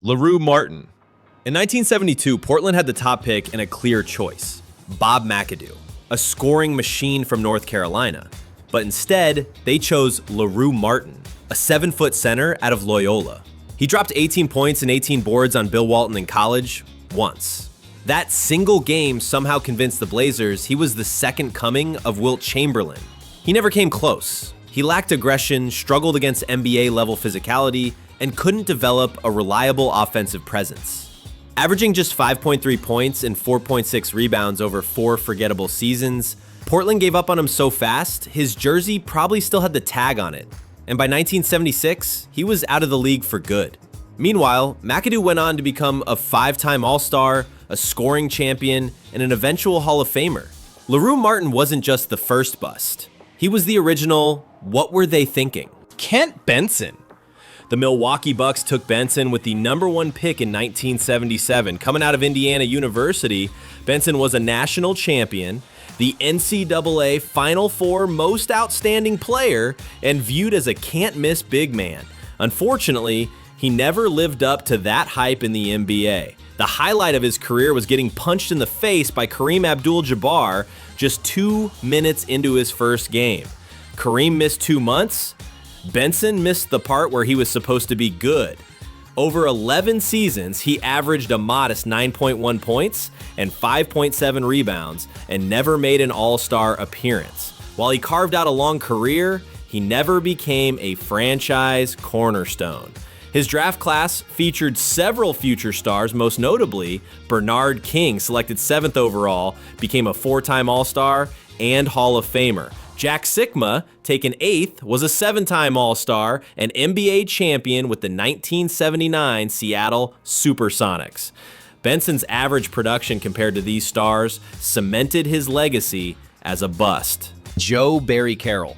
Larue Martin. In 1972, Portland had the top pick and a clear choice, Bob McAdoo, a scoring machine from North Carolina. But instead, they chose Larue Martin, a 7-foot center out of Loyola. He dropped 18 points and 18 boards on Bill Walton in college once. That single game somehow convinced the Blazers he was the second coming of Wilt Chamberlain. He never came close. He lacked aggression, struggled against NBA-level physicality, and couldn't develop a reliable offensive presence. Averaging just 5.3 points and 4.6 rebounds over 4 forgettable seasons, Portland gave up on him so fast, his jersey probably still had the tag on it. And by 1976, he was out of the league for good. Meanwhile, McAdoo went on to become a 5-time All-Star, a scoring champion, and an eventual Hall of Famer. Larue Martin wasn't just the first bust. He was the original, what were they thinking? Kent Benson. The Milwaukee Bucks took Benson with the #1 pick in 1977. Coming out of Indiana University, Benson was a national champion, the NCAA Final Four most outstanding player, and viewed as a can't-miss big man. Unfortunately, he never lived up to that hype in the NBA. The highlight of his career was getting punched in the face by Kareem Abdul-Jabbar just 2 minutes into his first game. Kareem missed 2 months. Benson missed the part where he was supposed to be good. Over 11 seasons, he averaged a modest 9.1 points and 5.7 rebounds and never made an All-Star appearance. While he carved out a long career, he never became a franchise cornerstone. His draft class featured several future stars, most notably Bernard King, selected 7th overall, became a 4-time All-Star and Hall of Famer. Jack Sikma, taken 8th, was a 7-time All-Star and NBA champion with the 1979 Seattle Supersonics. Benson's average production compared to these stars cemented his legacy as a bust. Barry Carroll.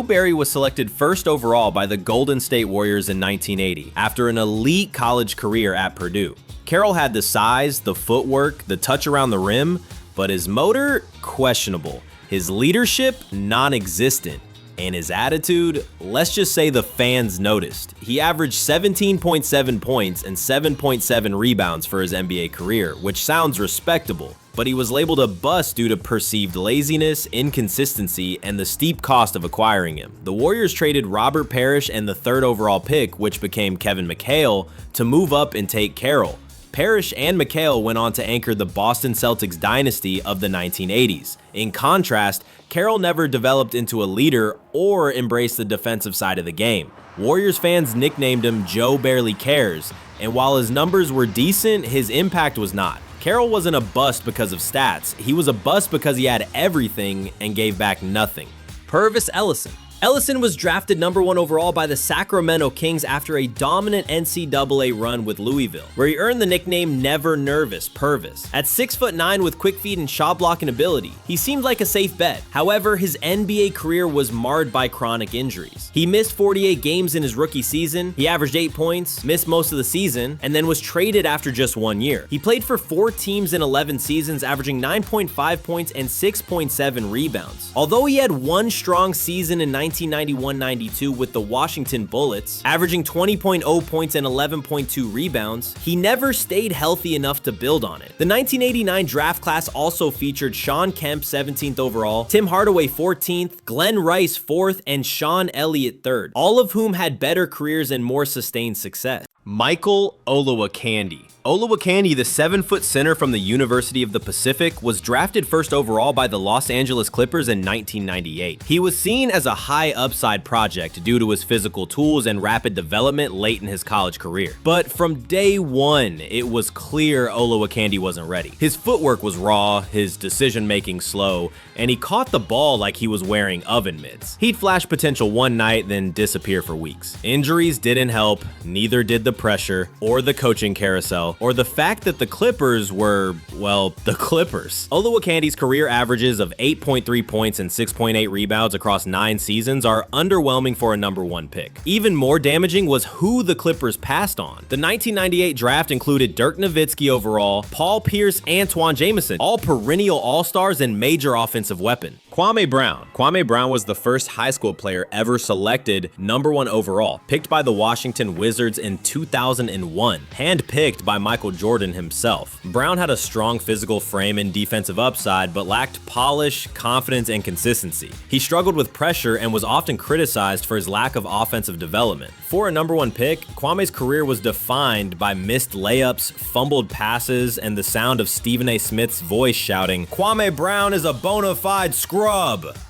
Barry was selected 1st overall by the Golden State Warriors in 1980 after an elite college career at Purdue. Carroll had the size, the footwork, the touch around the rim, but his motor, questionable. His leadership, non-existent. And his attitude, let's just say the fans noticed. He averaged 17.7 points and 7.7 rebounds for his NBA career, which sounds respectable, but he was labeled a bust due to perceived laziness, inconsistency, and the steep cost of acquiring him. The Warriors traded Robert Parrish and the 3rd overall pick, which became Kevin McHale, to move up and take Carroll. Parrish and McHale went on to anchor the Boston Celtics dynasty of the 1980s. In contrast, Carroll never developed into a leader or embraced the defensive side of the game. Warriors fans nicknamed him Joe Barely Cares, and while his numbers were decent, his impact was not. Carroll wasn't a bust because of stats, he was a bust because he had everything and gave back nothing. Pervis Ellison. Ellison was drafted #1 overall by the Sacramento Kings after a dominant NCAA run with Louisville, where he earned the nickname Never Nervous Pervis. At 6'9" with quick feet and shot blocking ability, he seemed like a safe bet. However, his NBA career was marred by chronic injuries. He missed 48 games in his rookie season, he averaged 8 points, missed most of the season, and then was traded after just 1 year. He played for 4 teams in 11 seasons, averaging 9.5 points and 6.7 rebounds. Although he had one strong season in 1991-92 with the Washington Bullets, averaging 20.0 points and 11.2 rebounds, he never stayed healthy enough to build on it. The 1989 draft class also featured Shawn Kemp 17th overall, Tim Hardaway 14th, Glenn Rice 4th, and Sean Elliott 3rd, all of whom had better careers and more sustained success. Michael Olowokandi. Olowokandi, the 7-foot center from the University of the Pacific, was drafted 1st overall by the Los Angeles Clippers in 1998. He was seen as a high upside project due to his physical tools and rapid development late in his college career. But from day one, it was clear Olowokandi wasn't ready. His footwork was raw, his decision-making slow, and he caught the ball like he was wearing oven mitts. He'd flash potential one night, then disappear for weeks. Injuries didn't help, neither did the pressure, or the coaching carousel, or the fact that the Clippers were, well, the Clippers. Olowokandi's career averages of 8.3 points and 6.8 rebounds across 9 seasons are underwhelming for a #1 pick. Even more damaging was who the Clippers passed on. The 1998 draft included Dirk Nowitzki overall, Paul Pierce, and Antoine Jamison, all perennial all-stars and major offensive weapon. Kwame Brown. Kwame Brown was the first high school player ever selected #1 overall, picked by the Washington Wizards in 2001, handpicked by Michael Jordan himself. Brown had a strong physical frame and defensive upside, but lacked polish, confidence, and consistency. He struggled with pressure and was often criticized for his lack of offensive development. For a #1 pick, Kwame's career was defined by missed layups, fumbled passes, and the sound of Stephen A. Smith's voice shouting, "Kwame Brown is a bona fide scrub."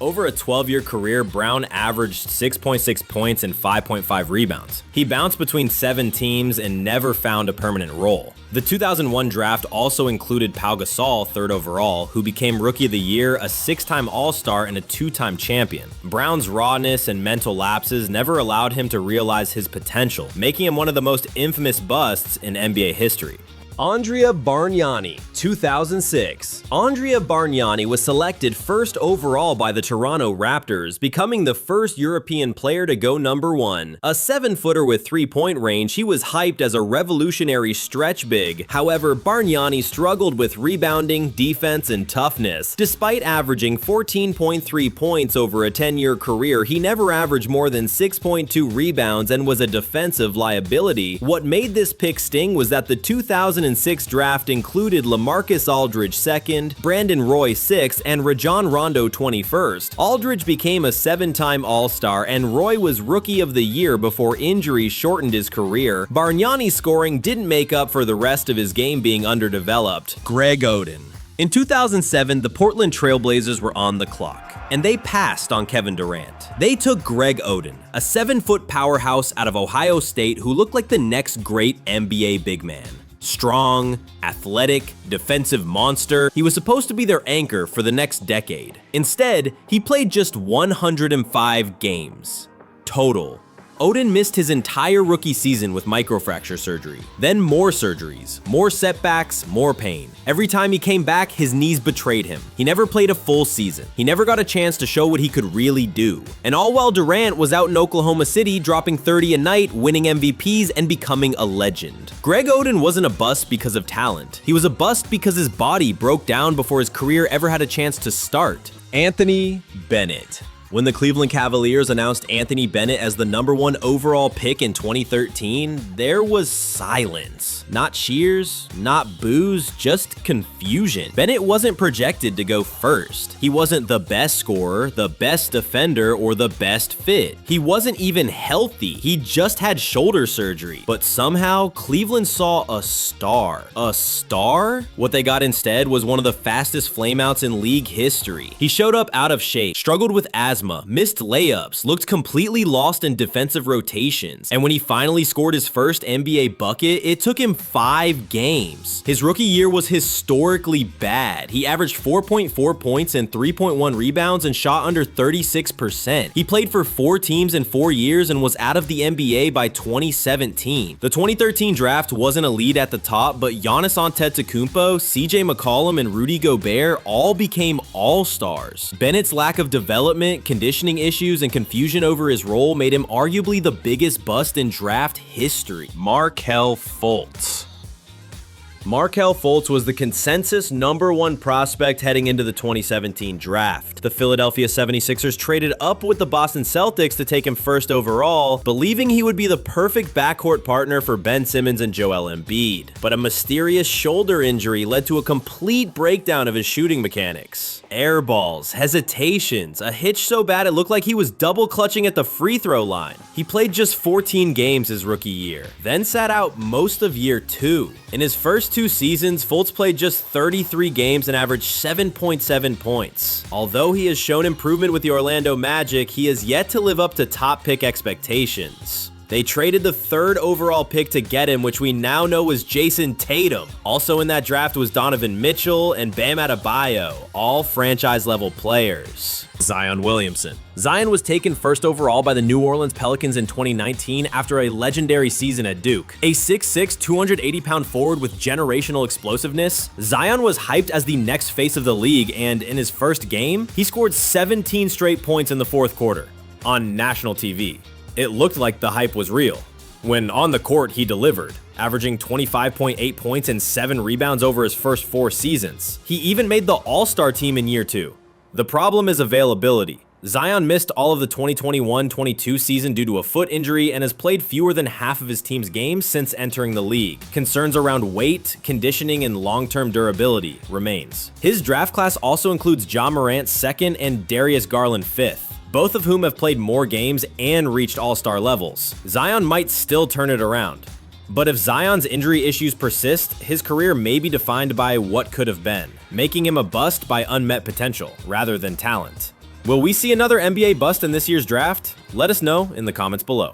Over a 12-year career, Brown averaged 6.6 points and 5.5 rebounds. He bounced between 7 teams and never found a permanent role. The 2001 draft also included Pau Gasol, 3rd overall, who became Rookie of the Year, a 6-time All-Star, and a 2-time champion. Brown's rawness and mental lapses never allowed him to realize his potential, making him one of the most infamous busts in NBA history. Andrea Bargnani, 2006. Andrea Bargnani was selected 1st overall by the Toronto Raptors, becoming the first European player to go #1. A 7-footer with 3-point range, he was hyped as a revolutionary stretch big. However, Bargnani struggled with rebounding, defense, and toughness. Despite averaging 14.3 points over a 10-year career, he never averaged more than 6.2 rebounds and was a defensive liability. What made this pick sting was that the 2006 draft included LaMarcus Aldridge 2nd, Brandon Roy 6th, and Rajon Rondo 21st. Aldridge became a 7-time All-Star, and Roy was Rookie of the Year before injuries shortened his career. Bargnani's scoring didn't make up for the rest of his game being underdeveloped. Greg Oden. In 2007, the Portland Trail Blazers were on the clock, and they passed on Kevin Durant. They took Greg Oden, a 7-foot powerhouse out of Ohio State who looked like the next great NBA big man. Strong, athletic, defensive monster, he was supposed to be their anchor for the next decade. Instead, he played just 105 games total. Oden missed his entire rookie season with microfracture surgery, then more surgeries, more setbacks, more pain. Every time he came back, his knees betrayed him. He never played a full season. He never got a chance to show what he could really do. And all while Durant was out in Oklahoma City dropping 30 a night, winning MVPs, and becoming a legend. Greg Oden wasn't a bust because of talent. He was a bust because his body broke down before his career ever had a chance to start. Anthony Bennett. When the Cleveland Cavaliers announced Anthony Bennett as the #1 overall pick in 2013, there was silence. Not cheers, not boos, just confusion. Bennett wasn't projected to go first. He wasn't the best scorer, the best defender, or the best fit. He wasn't even healthy. He just had shoulder surgery. But somehow, Cleveland saw a star. A star? What they got instead was one of the fastest flameouts in league history. He showed up out of shape, struggled with asthma, missed layups, looked completely lost in defensive rotations, and when he finally scored his first NBA bucket, it took him 5 games. His rookie year was historically bad. He averaged 4.4 points and 3.1 rebounds and shot under 36%. He played for 4 teams in 4 years and was out of the NBA by 2017. The 2013 draft wasn't elite at the top, but Giannis Antetokounmpo, CJ McCollum, and Rudy Gobert all became all-stars. Bennett's lack of development, conditioning issues, and confusion over his role made him arguably the biggest bust in draft history. Markelle Fultz. Markelle Fultz was the consensus #1 prospect heading into the 2017 draft. The Philadelphia 76ers traded up with the Boston Celtics to take him 1st overall, believing he would be the perfect backcourt partner for Ben Simmons and Joel Embiid. But a mysterious shoulder injury led to a complete breakdown of his shooting mechanics. Air balls, hesitations, a hitch so bad it looked like he was double clutching at the free throw line. He played just 14 games his rookie year, then sat out most of year 2. In his first 2 seasons, Fultz played just 33 games and averaged 7.7 points. Although he has shown improvement with the Orlando Magic, he has yet to live up to top pick expectations. They traded the 3rd overall pick to get him, which we now know was Jason Tatum. Also in that draft was Donovan Mitchell and Bam Adebayo, all franchise-level players. Zion Williamson. Zion was taken 1st overall by the New Orleans Pelicans in 2019 after a legendary season at Duke. A 6'6", 280-pound forward with generational explosiveness, Zion was hyped as the next face of the league, and in his first game, he scored 17 straight points in the 4th quarter on national TV. It looked like the hype was real. When on the court, he delivered, averaging 25.8 points and 7 rebounds over his first 4 seasons. He even made the All-Star team in year 2. The problem is availability. Zion missed all of the 2021-22 season due to a foot injury and has played fewer than half of his team's games since entering the league. Concerns around weight, conditioning, and long-term durability remains. His draft class also includes Ja Morant 2nd and Darius Garland 5th, both of whom have played more games and reached all-star levels. Zion might still turn it around. But if Zion's injury issues persist, his career may be defined by what could have been, making him a bust by unmet potential rather than talent. Will we see another NBA bust in this year's draft? Let us know in the comments below.